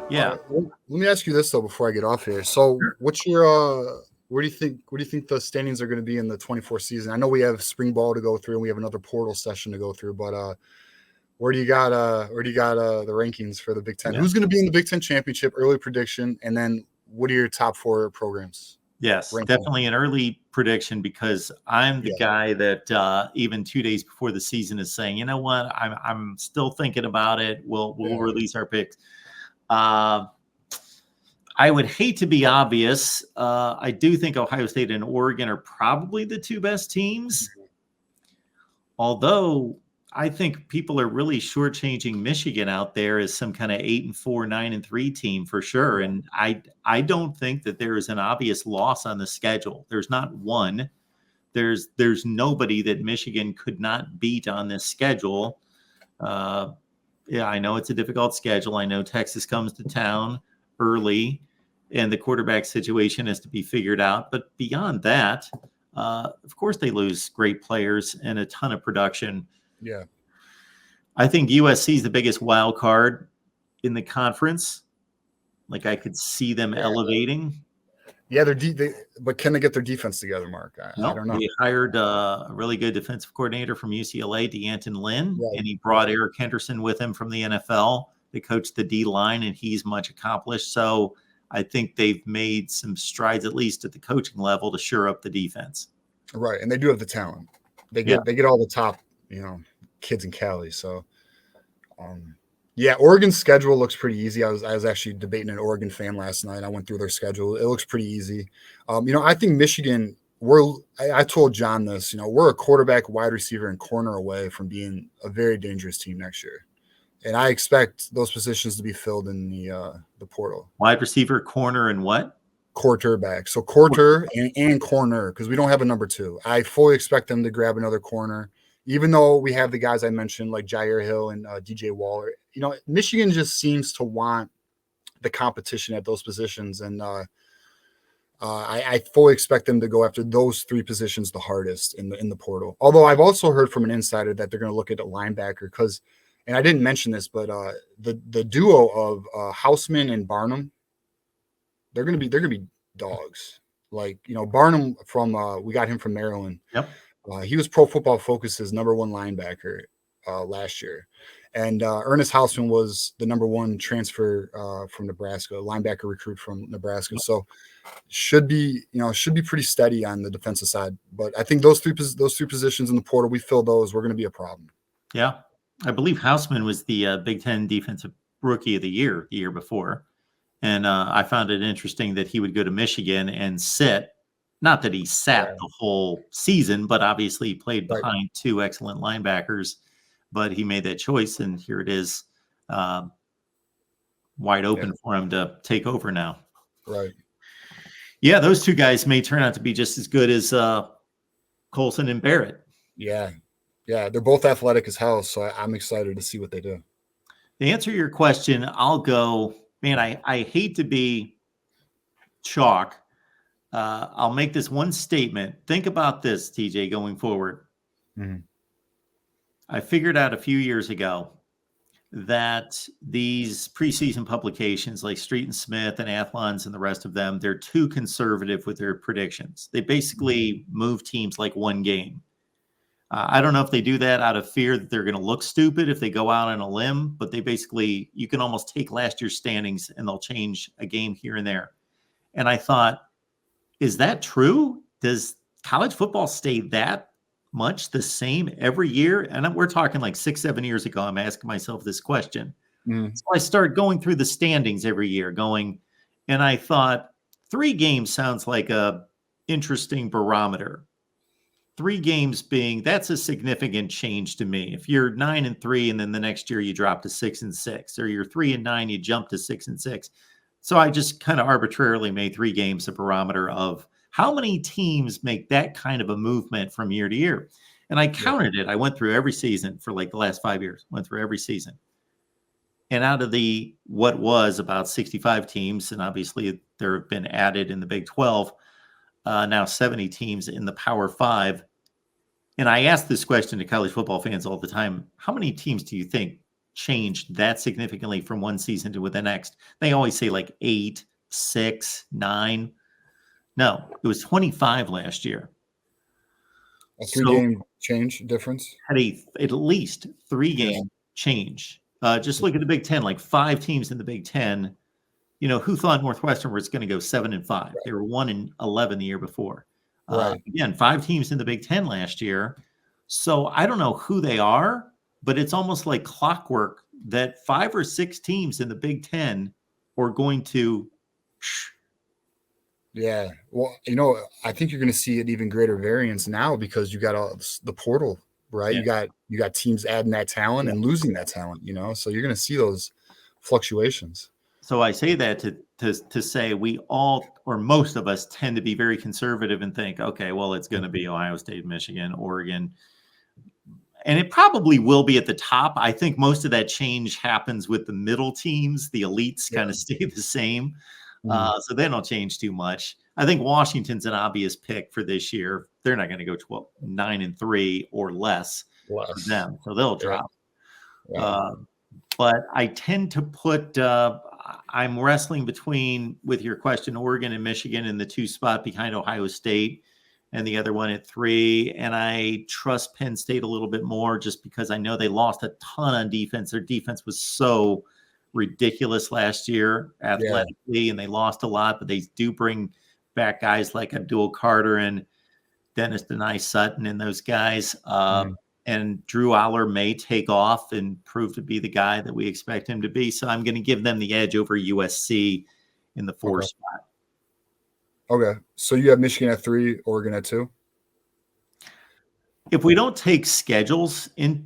Yeah. Let me ask you this though before I get off here. So, what's your where do you think the standings are going to be in the 24 season? I know we have spring ball to go through and we have another portal session to go through, but where do you got the rankings for the Big Ten? Yeah. Who's going to be in the Big Ten championship? Early prediction, and then what are your top 4 programs? Yes, Ranking. definitely an early prediction because I'm the guy that even 2 days before the season is saying, you know what, I'm still thinking about it. We'll release our picks. I would hate to be obvious. I do think Ohio State and Oregon are probably the 2 best teams. Although I think people are really shortchanging Michigan out there as some kind of 8-4, 9-3 team for sure. And I don't think that there is an obvious loss on the schedule. There's not one. There's nobody that Michigan could not beat on this schedule. I know it's a difficult schedule. I know Texas comes to town early, and the quarterback situation has to be figured out. But beyond that, of course, they lose great players and a ton of production. Yeah. I think USC is the biggest wild card in the conference. Like I could see them elevating. Yeah, but can they get their defense together, Mark? I don't know. They hired a really good defensive coordinator from UCLA, DeAnton Lynn, and he brought Eric Henderson with him from the NFL to coach the D-line, and he's much accomplished. So I think they've made some strides, at least at the coaching level, to shore up the defense. Right, and they do have the talent. They get all the top, kids in Cali. So, Oregon's schedule looks pretty easy. I was actually debating an Oregon fan last night. I went through their schedule. It looks pretty easy. I think Michigan. I told John this. We're a quarterback, wide receiver, and corner away from being a very dangerous team next year. And I expect those positions to be filled in the portal. Wide receiver, corner, and what? Quarterback. So quarter and corner, because we don't have a number 2. I fully expect them to grab another corner, even though we have the guys I mentioned like Jair Hill and DJ Waller. Michigan just seems to want the competition at those positions, and I fully expect them to go after those 3 positions the hardest in the portal. Although I've also heard from an insider that they're going to look at a linebacker because. And I didn't mention this, but the duo of Houseman and Barnum, they're gonna be dogs. Like Barnum we got him from Maryland. Yep. He was Pro Football Focus's number 1 linebacker last year, and Ernest Houseman was the number 1 transfer from Nebraska, linebacker recruit from Nebraska. So should be pretty steady on the defensive side. But I think those three positions in the portal, we fill those, we're going to be a problem. Yeah. I believe Houseman was the Big Ten Defensive Rookie of the year before. And I found it interesting that he would go to Michigan and sit. Not that he sat the whole season, but obviously he played behind 2 excellent linebackers. But he made that choice, and here it is wide open for him to take over now. Right. Yeah, those 2 guys may turn out to be just as good as Colson and Barrett. Yeah. Yeah, they're both athletic as hell, so I'm excited to see what they do. To answer your question, I'll go, man, I hate to be chalk. I'll make this one statement. Think about this, TJ, going forward. Mm-hmm. I figured out a few years ago that these preseason publications like Street and Smith and Athlons and the rest of them, they're too conservative with their predictions. They basically move teams like 1 game. I don't know if they do that out of fear that they're going to look stupid if they go out on a limb, but they basically, you can almost take last year's standings and they'll change a game here and there. And I thought, is that true? Does college football stay that much the same every year? And we're talking like 6-7 years ago, I'm asking myself this question. So I started going through the standings every year and I thought 3 games sounds like a interesting barometer. 3 games being, that's a significant change to me. If you're 9-3 and then the next year you drop to 6-6, or you're 3-9, you jump to 6-6. So I just kind of arbitrarily made 3 games a barometer of how many teams make that kind of a movement from year to year. And I counted it. I went through every season for like the last 5 years, went through every season. And out of what was about 65 teams, and obviously there have been added in the Big 12, now 70 teams in the Power 5. And I ask this question to college football fans all the time. How many teams do you think changed that significantly from one season to the next. They always say like 8, 6, 9. No, it was 25 last year. A So 3-game change difference. had at least 3-game change. Just look at the Big Ten, like 5 teams in the Big Ten. Who thought Northwestern was going to go 7-5? Right. They were 1-11 the year before. Right. Again, 5 teams in the Big Ten last year. So I don't know who they are, but it's almost like clockwork that 5 or 6 teams in the Big Ten are going to. Yeah. Well, I think you're going to see an even greater variance now because you got all the portal, right? Yeah. You got teams adding that talent and losing that talent, so you're going to see those fluctuations. So I say that to say we all, or most of us, tend to be very conservative and think, okay, well, it's going to be Ohio State, Michigan, Oregon. And it probably will be at the top. I think most of that change happens with the middle teams. The elites kind of stay the same. So they don't change too much. I think Washington's an obvious pick for this year. They're not going to go 9-3 or less for them. So they'll drop. Yeah. But I tend to put, I'm wrestling with your question, Oregon and Michigan in the 2 spot behind Ohio State and the other one at 3. And I trust Penn State a little bit more just because I know they lost a ton on defense. Their defense was so ridiculous last year athletically, and they lost a lot, but they do bring back guys like Abdul Carter and Dennis Denai Sutton and those guys. And Drew Aller may take off and prove to be the guy that we expect him to be. So I'm going to give them the edge over USC in the 4 spot. Okay. So you have Michigan at 3, Oregon at 2? If we don't take schedules into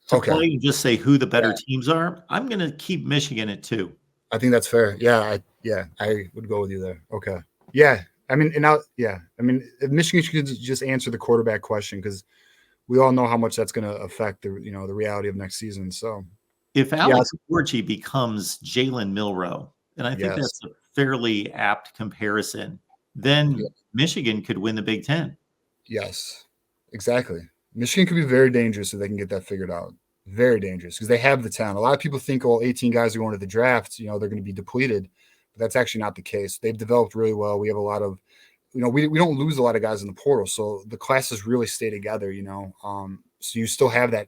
play and just say who the better teams are, I'm going to keep Michigan at 2. I think that's fair. I would go with you there. Okay. Yeah. I mean, if Michigan could just answer the quarterback question, because we all know how much that's going to affect the reality of next season. So if Alex Orji becomes Jalen Milroe, and I think that's a fairly apt comparison, then Michigan could win the Big Ten. Yes, exactly. Michigan could be very dangerous if they can get that figured out. Very dangerous because they have the talent. A lot of people think, 18 guys are going to the draft, they're going to be depleted, but that's actually not the case. They've developed really well. We have a lot of, we don't lose a lot of guys in the portal, so the classes really stay together. So you still have that,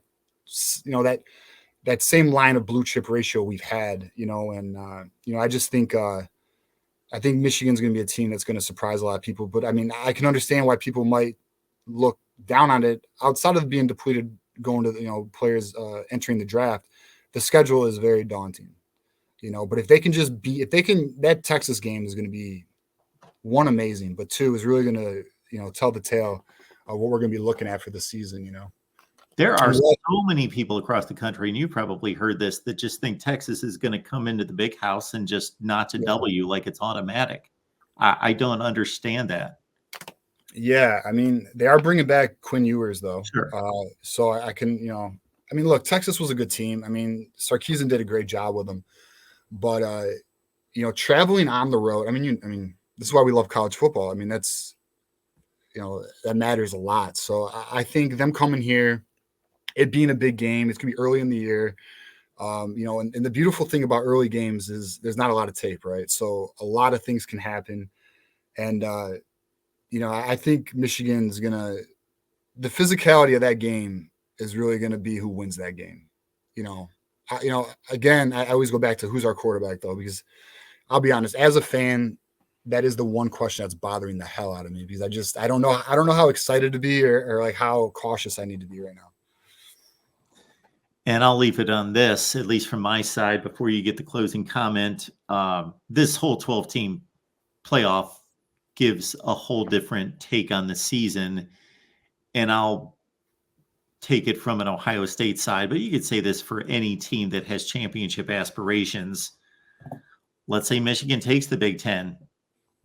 that same line of blue chip ratio we've had. I just think I think Michigan's going to be a team that's going to surprise a lot of people. But I mean, I can understand why people might look down on it outside of being depleted, going to players entering the draft. The schedule is very daunting. But if they can that Texas game is going to be, 1, amazing, but 2 is really going to, tell the tale of what we're going to be looking at for the season. There are so many people across the country, and you probably heard this, that just think Texas is going to come into the big house and just notch a W like it's automatic. I don't understand that. Yeah, I mean, they are bringing back Quinn Ewers, though. Sure. So I can, look, Texas was a good team. I mean, Sarkisian did a great job with them. But, traveling on the road, this is why we love college football. I mean, that's, that matters a lot. So I think them coming here, it being a big game, it's going to be early in the year. And the beautiful thing about early games is there's not a lot of tape, right? So a lot of things can happen. And, I think Michigan's the physicality of that game is really going to be who wins that game. Again, I always go back to who's our quarterback, though, because I'll be honest, as a fan, that is the one question that's bothering the hell out of me, because I don't know how excited to be or like how cautious I need to be right now. And I'll leave it on this, at least from my side, before you get the closing comment. This whole 12-team playoff gives a whole different take on the season. And I'll take it from an Ohio State side, but you could say this for any team that has championship aspirations. Let's say Michigan takes the Big Ten.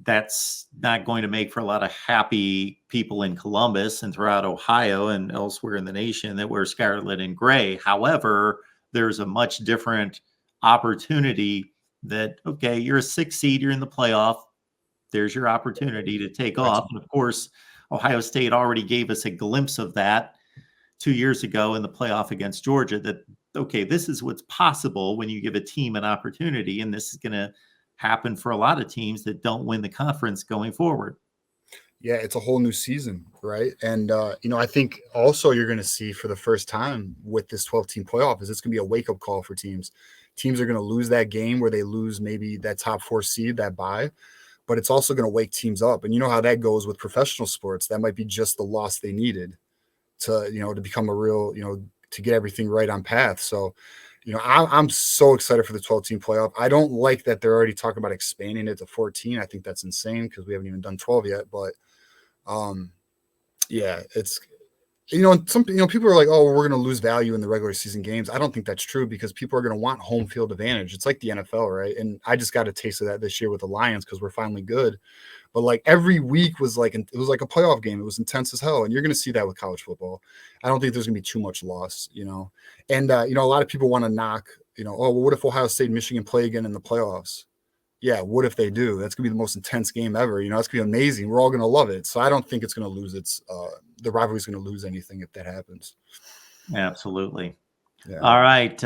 That's not going to make for a lot of happy people in Columbus and throughout Ohio and elsewhere in the nation that wear scarlet and gray. However, there's a much different opportunity that, okay, you're a 6 seed, you're in the playoff. There's your opportunity to take off. And of course, Ohio State already gave us a glimpse of that 2 years ago in the playoff against Georgia, that okay, this is what's possible when you give a team an opportunity. And this is going to happen for a lot of teams that don't win the conference going forward. Yeah, it's a whole new season, right? And I think also you're going to see for the first time with this 12-team playoff is it's going to be a wake-up call for teams. Teams are going to lose that game where they lose maybe that top 4 seed, that bye, but it's also going to wake teams up. And you know how that goes with professional sports. That might be just the loss they needed to become a real, to get everything right on path. So, I'm so excited for the 12-team playoff. I don't like that they're already talking about expanding it to 14. I think that's insane because we haven't even done 12 yet. But yeah, it's people are like, oh, we're going to lose value in the regular season games. I don't think that's true because people are going to want home field advantage. It's like the NFL, right? And I just got a taste of that this year with the Lions because we're finally good. But like every week was like, it was like a playoff game. It was intense as hell. And you're going to see that with college football. I don't think there's going to be too much loss, And, a lot of people want to knock, oh, well, what if Ohio State and Michigan play again in the playoffs? Yeah, what if they do? That's going to be the most intense game ever. It's going to be amazing. We're all going to love it. So I don't think it's going to lose the rivalry is going to lose anything if that happens. Absolutely. Yeah. All right.